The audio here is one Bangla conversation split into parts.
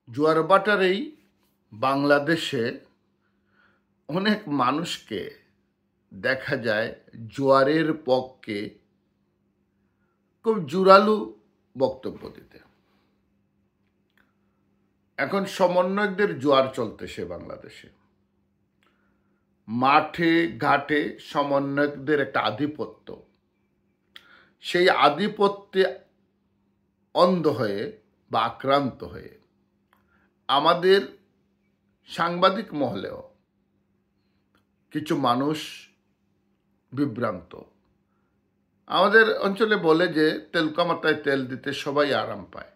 জোয়ারভাটার বাংলাদেশে অনেক মানুষকে দেখা যায় জোয়ারের পক্ষে খুব জোরালো বক্তব্য দিতে। এখন সমন্বয়কদের জোয়ার চলতেছে বাংলাদেশে, মাঠে ঘাটে সমন্বয়কদের একটা আধিপত্য। সেই আধিপত্যে অন্ধ হয়ে বা আক্রান্ত হয়ে আমাদের সাংবাদিক মহলেও কিছু মানুষ বিভ্রান্ত। আমাদের অঞ্চলে বলে যে তেলকা মাথায় তেল দিতে সবাই আরাম পায়।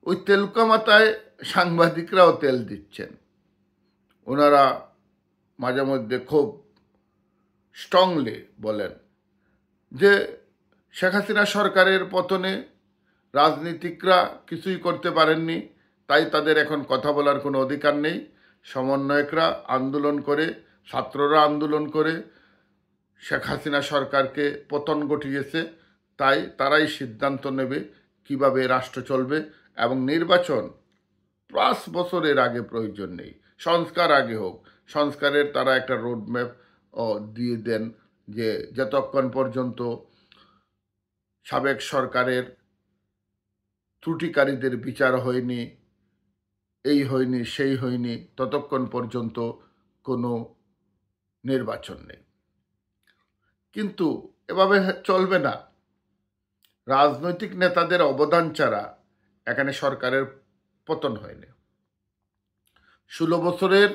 ওই তেলকা মাথায় সাংবাদিকরাও তেল দিচ্ছেন। ওনারা মাঝে মধ্যে খুব স্ট্রংলি বলেন যে শেখ হাসিনা সরকারের পতনে রাজনীতিকরা কিছুই করতে পারেননি, তাই তাদের এখন কথা বলার কোনো অধিকার নেই। সমন্বয়করা আন্দোলন করে, ছাত্ররা আন্দোলন করে শেখ হাসিনা সরকারকে পতন ঘটিয়েছে, তাই তারাই সিদ্ধান্ত নেবে কিভাবে রাষ্ট্র চলবে, এবং নির্বাচন 5 বছরের আগে প্রয়োজন নেই, সংস্কার আগে হোক। সংস্কারের তারা একটা রোডম্যাপ দিয়ে দেন যে যতক্ষণ পর্যন্ত সাবেক সরকারের ত্রুটিকারীদের বিচার হয়নি, এই হয়নি সেই হয়নি, ততক্ষণ পর্যন্ত কোনো নির্বাচন নেই। কিন্তু এভাবে চলবে না। রাজনৈতিক নেতাদের অবদান ছাড়া এখানে সরকারের পতন হয়নি। 16 বছরের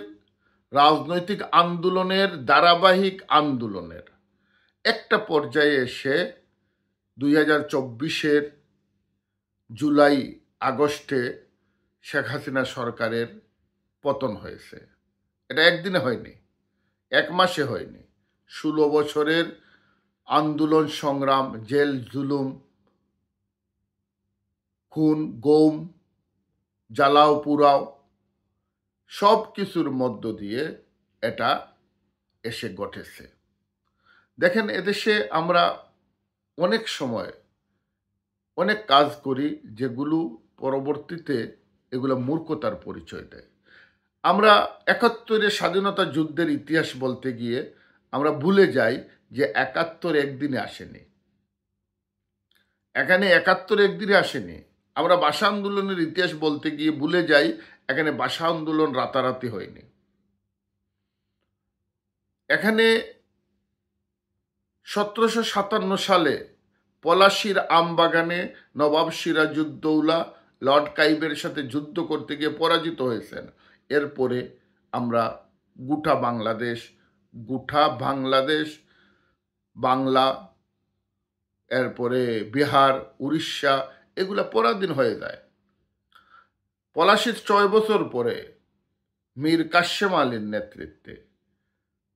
রাজনৈতিক আন্দোলনের ধারাবাহিক আন্দোলনের একটা পর্যায়ে এসে 2024-এর জুলাই আগস্টে শেখ হাসিনা সরকারের পতন হয়েছে। এটা একদিনে হয়নি, এক মাসে হয়নি। 16 বছরের আন্দোলন সংগ্রাম, জেল জুলুম, খুন গুম, জ্বালাও পুরাও, সব কিছুর মধ্য দিয়ে এটা এসে ঘটেছে। দেখেন, এদেশে আমরা অনেক সময় অনেক কাজ করি যেগুলো পরবর্তীতে এগুলো মূর্খতার পরিচয় দেয়। আমরা 71-এর স্বাধীনতা যুদ্ধের ইতিহাস বলতে গিয়ে আমরা ভুলে যাই যে 71 একদিনে আসেনি। এখানে 71 একদিনে আসেনি। আমরা ভাষা আন্দোলনের ইতিহাস বলতে গিয়ে ভুলে যাই এখানে ভাষা আন্দোলন রাতারাতি হয়নি। এখানে 1757 সালে পলাশীর আমবাগানে নবাব সিরাজউদ্দৌলা লর্ড কাইবের সাথে যুদ্ধ করতে গিয়ে পরাজিত হয়েছেন। এরপরে আমরা গোটা বাংলাদেশ, বাংলা, এরপরে বিহার, উড়িষ্যা, এগুলা পরাধীন হয়ে যায়। পলাশীর 6 বছর পরে মীর কাসেম আলীর নেতৃত্বে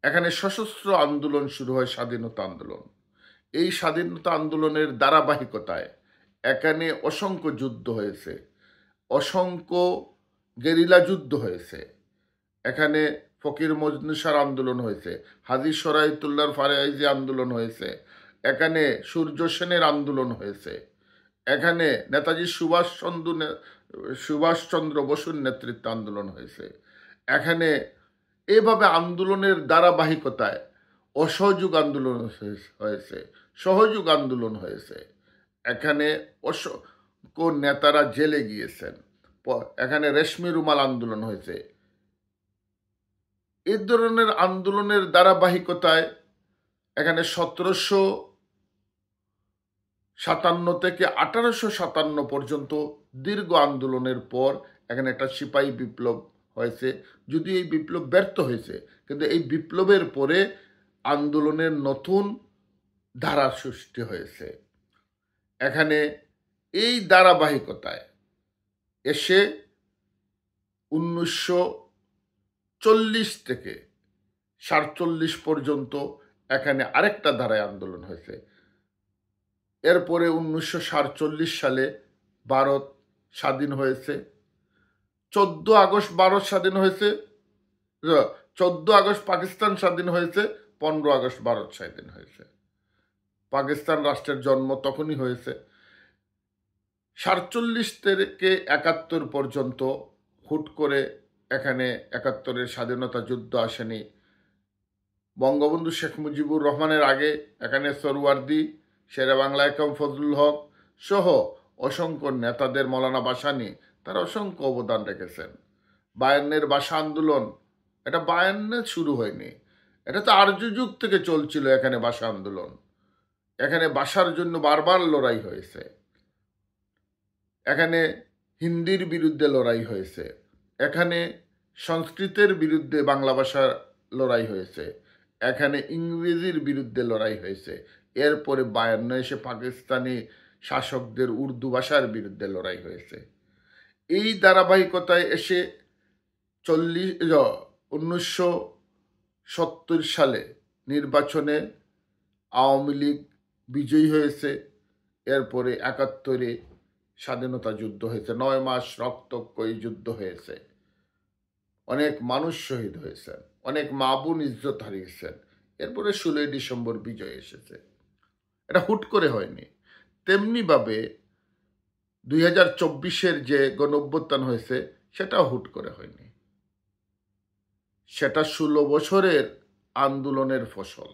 এখানে সশস্ত্র আন্দোলন শুরু হয়, স্বাধীনতা আন্দোলন। এই স্বাধীনতা আন্দোলনের ধারাবাহিকতায় এখানে অসংখ্য যুদ্ধ হয়েছে, অসংখ্য গেরিলা যুদ্ধ হয়েছে। এখানে ফকির মজনুসার আন্দোলন হয়েছে, হাজী শরাইতুল্লাহর ফারাইজি আন্দোলন হয়েছে, এখানে সূর্য সেনের আন্দোলন হয়েছে, এখানে নেতাজি সুভাষচন্দ্র বসুর নেতৃত্বে আন্দোলন হয়েছে। এখানে এইভাবে আন্দোলনের ধারাবাহিকতায় অসহযোগ আন্দোলন হয়েছে, সহযোগ আন্দোলন হয়েছে। এখানে অসংখ্য নেতারা জেলে গিয়েছেন। এখানে রেশমি রুমাল আন্দোলন হয়েছে। এই ধরনের আন্দোলনের ধারাবাহিকতায় এখানে 1757 থেকে 1857 পর্যন্ত দীর্ঘ আন্দোলনের পর এখানে একটা সিপাহী বিপ্লব হয়েছে। যদিও এই বিপ্লব ব্যর্থ হয়েছে, কিন্তু এই বিপ্লবের পরে আন্দোলনের নতুন ধারা সৃষ্টি হয়েছে। এখানে এই ধারাবাহিকতায় এসে 1940 থেকে 47 পর্যন্ত এখানে আরেকটা ধারায় আন্দোলন হয়েছে। এরপরে 1947 সালে ভারত স্বাধীন হয়েছে। 14 আগস্ট ভারত স্বাধীন হয়েছে, 14 আগস্ট পাকিস্তান স্বাধীন হয়েছে, 15 আগস্ট ভারত স্বাধীন হয়েছে। পাকিস্তান রাষ্ট্রের জন্ম তখনই হয়েছে। 47 থেকে 71 পর্যন্ত হুট করে এখানে 71-এর স্বাধীনতা যুদ্ধ আসেনি। বঙ্গবন্ধু শেখ মুজিবুর রহমানের আগে এখানে সরওয়ার্দী, শেরেবাংলা একম ফজলুল হক সহ অসংখ্য নেতাদের, মৌলানা ভাসানী, তারা অসংখ্য অবদান রেখেছেন। 52-এর ভাষা আন্দোলন, এটা 52-এ শুরু হয়নি, এটা তো আর্য যুগ থেকে চলছিল। এখানে ভাষা আন্দোলন, এখানে ভাষার জন্য বারবার লড়াই হয়েছে। এখানে হিন্দির বিরুদ্ধে লড়াই হয়েছে, এখানে সংস্কৃতের বিরুদ্ধে বাংলা ভাষার লড়াই হয়েছে, এখানে ইংরেজির বিরুদ্ধে লড়াই হয়েছে। এরপরে 52 এসে পাকিস্তানি শাসকদের উর্দু ভাষার বিরুদ্ধে লড়াই হয়েছে। এই ধারাবাহিকতায় এসে 1970 সালে নির্বাচনে আওয়ামী লীগ বিজয়ী হয়েছে। এরপরে 71-এ স্বাধীনতা যুদ্ধ হয়েছে, 9 মাস রক্তক্ষয়ী যুদ্ধ হয়েছে, অনেক মানুষ শহীদ হয়েছেন, অনেক মা বোন ইজ্জত হারিয়েছেন। এরপরে 16ই ডিসেম্বর বিজয় এসেছে, এটা হুট করে হয়নি। তেমনিভাবে 2024-এর যে গণঅভ্যুত্থান হয়েছে সেটাও হুট করে হয়নি, সেটা 16 বছরের আন্দোলনের ফসল।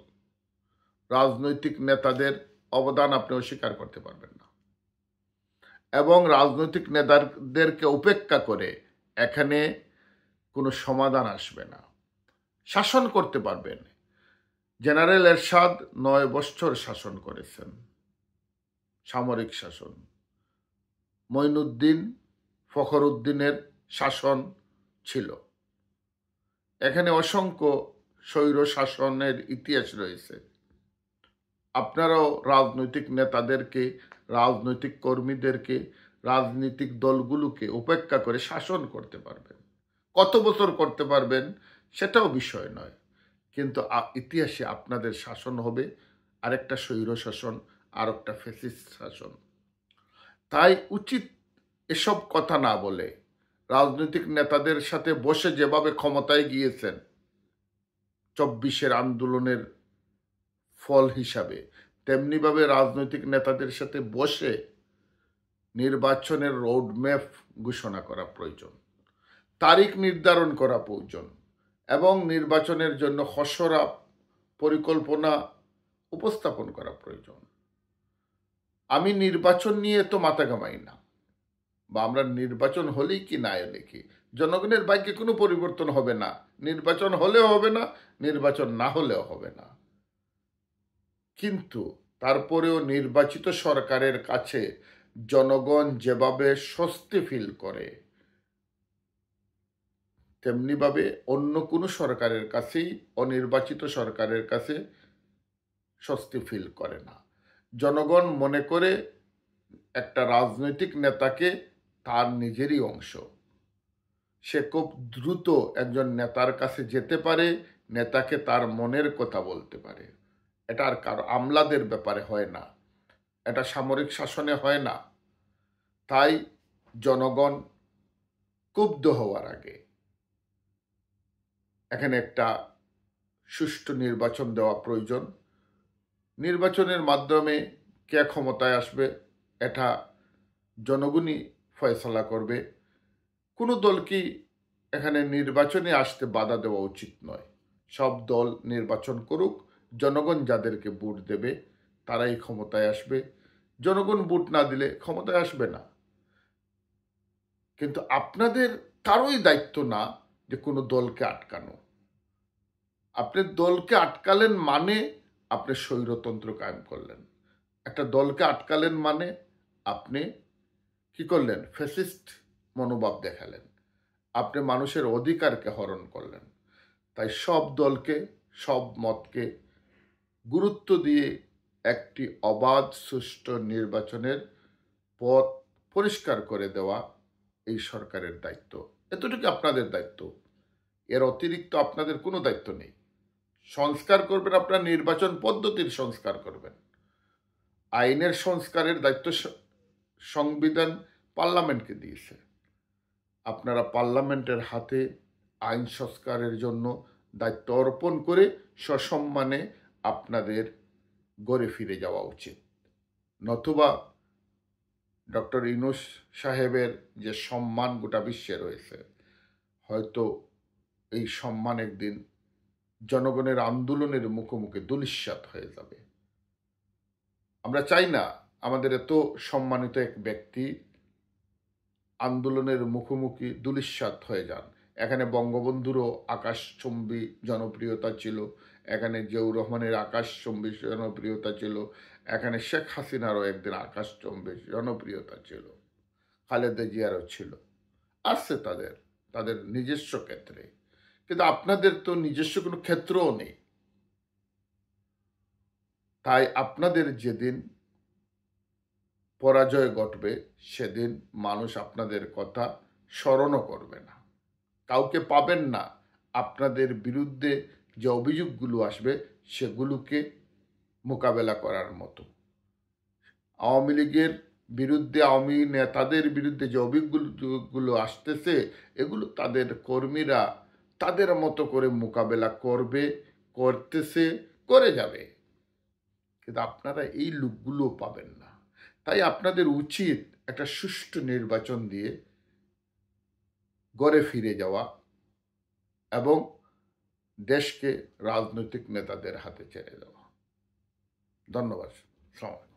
রাজনৈতিক নেতাদের অবদান আপনি অস্বীকার করতে পারবেন না, এবং রাজনৈতিক নেতাদেরকে উপেক্ষা করে এখানে কোনো সমাধান আসবে না। শাসন করতে পারবেন, জেনারেল এরশাদ 9 বছর শাসন করেছেন, সামরিক শাসন। মঈনুদ্দিন, ফখরুদ্দিনের শাসন ছিল। এখানে অসংখ্য স্বৈর শাসনের ইতিহাস রয়েছে। আপনারাও রাজনৈতিক নেতাদেরকে, রাজনৈতিক কর্মীদেরকে, রাজনৈতিক দলগুলোকে উপেক্ষা করে শাসন করতে পারবেন। কত বছর করতে পারবেন সেটাও বিষয় নয়, কিন্তু ইতিহাসে আপনাদের শাসন হবে আরেকটা স্বৈর শাসন, আর একটা ফ্যাসিস্ট শাসন। তাই উচিত এসব কথা না বলে রাজনৈতিক নেতাদের সাথে বসে যেভাবে ক্ষমতায় গিয়েছেন 24-এর আন্দোলনের ফল হিসাবে, তেমনিভাবে রাজনৈতিক নেতাদের সাথে বসে নির্বাচনের রোডম্যাপ ঘোষণা করা প্রয়োজন, তারিখ নির্ধারণ করা প্রয়োজন, এবং নির্বাচনের জন্য খসড়া পরিকল্পনা উপস্থাপন করা প্রয়োজন। আমি নির্বাচন নিয়ে তো মাথা ঘামাই না, বা আমরা নির্বাচন হলেই কি না হলে কি, জনগণের ভাগ্যে কোনো পরিবর্তন হবে না। নির্বাচন হলেও হবে না, নির্বাচন না হলেও হবে না। কিন্তু তারপরেও নির্বাচিত সরকারের কাছে জনগণ যেভাবে স্বস্তি ফিল করে, তেমনিভাবে অন্য কোনো সরকারের কাছেই অনির্বাচিত সরকারের কাছে স্বস্তি ফিল করে না। জনগণ মনে করে একটা রাজনৈতিক নেতাকে তার নিজেরই অংশ, সে খুব দ্রুত একজন নেতার কাছে যেতে পারে, নেতাকে তার মনের কথা বলতে পারে। এটা আর কারো আমলাদের ব্যাপারে হয় না, এটা সামরিক শাসনে হয় না। তাই জনগণ ক্ষুব্ধ হওয়ার আগে এখানে একটা সুষ্ঠু নির্বাচন দেওয়া প্রয়োজন। নির্বাচনের মাধ্যমে কে ক্ষমতায় আসবে এটা জনগণই ফয়সালা করবে। কোনো দলকে এখানে নির্বাচনে আসতে বাধা দেওয়া উচিত নয়। সব দল নির্বাচন করুক, জনগণ যাদেরকে ভোট দেবে তারাই ক্ষমতায় আসবে। জনগণ ভোট না দিলে ক্ষমতায় আসবে না। কিন্তু আপনাদের কারোই দায়িত্ব না যে কোনো দলকে আটকানো। আপনি দলকে আটকালেন মানে আপনি স্বৈরতন্ত্র কায়েম করলেন। একটা দলকে আটকালেন মানে আপনি কি করলেন? ফ্যাসিস্ট মনোভাব দেখালেন, আপনি মানুষের অধিকারকে হরণ করলেন। তাই সব দলকে, সব মতকে গুরুত্ব দিয়ে একটি অবাধ সুষ্ঠু নির্বাচনের পথ পরিষ্কার করে দেওয়া এই সরকারের দায়িত্ব। এতটুকু আপনাদের দায়িত্ব, এর অতিরিক্ত আপনাদের কোনো দায়িত্ব নেই। সংস্কার করবেন, আপনার নির্বাচন পদ্ধতির সংস্কার করবেন। আইনের সংস্কারের দায়িত্ব সংবিধান পার্লামেন্টকে দিয়েছে। আপনারা পার্লামেন্টের হাতে আইন সংস্কারের জন্য দায়িত্ব অর্পণ করে সসম্মানে আপনাদের ঘরে ফিরে যাওয়া উচিত। নতুবা ডক্টর ইউনূস সাহেবের যে সম্মান গোটা বিশ্বে রয়েছে, হয়তো এই সম্মান একদিন জনগণের আন্দোলনের মুখোমুখি ধূলিসাৎ হয়ে যাবে। আমরা চাই না আমাদের এত সম্মানিত এক ব্যক্তি আন্দোলনের মুখোমুখি ধূলিসাৎ হয়ে যান। এখানে বঙ্গবন্ধুরও আকাশচুম্বী জনপ্রিয়তা ছিল, এখানে জিয়াউর রহমানের আকাশচুম্বী জনপ্রিয়তা ছিল, এখানে শেখ হাসিনারও একদিন আকাশচুম্বী জনপ্রিয়তা ছিল, খালেদা জিয়ারও ছিল, আছে তাদের তাদের নিজস্ব ক্ষেত্রে। কিন্তু আপনাদের তো নিজস্ব কোনো ক্ষেত্রও নেই। তাই আপনাদের যেদিন পরাজয় ঘটবে সেদিন মানুষ আপনাদের কথা স্মরণও করবে না, কাউকে পাবেন না আপনাদের বিরুদ্ধে যে অভিযোগগুলো আসবে সেগুলোকে মোকাবেলা করার মতো। আওয়ামী লীগের বিরুদ্ধে, আওয়ামী নেতাদের বিরুদ্ধে যে অভিযোগগুলো আসতেছে, এগুলো তাদের কর্মীরা তাদের মতো করে মোকাবেলা করবে, করতেছে, করে যাবে। কিন্তু আপনারা এই লোকগুলো পাবেন না। তাই আপনাদের উচিত একটা সুষ্ঠু নির্বাচন দিয়ে ঘরে ফিরে যাওয়া এবং দেশকে রাজনৈতিক নেতাদের হাতে ছেড়ে দেওয়া। ধন্যবাদ। আসসালামু আলাইকুম।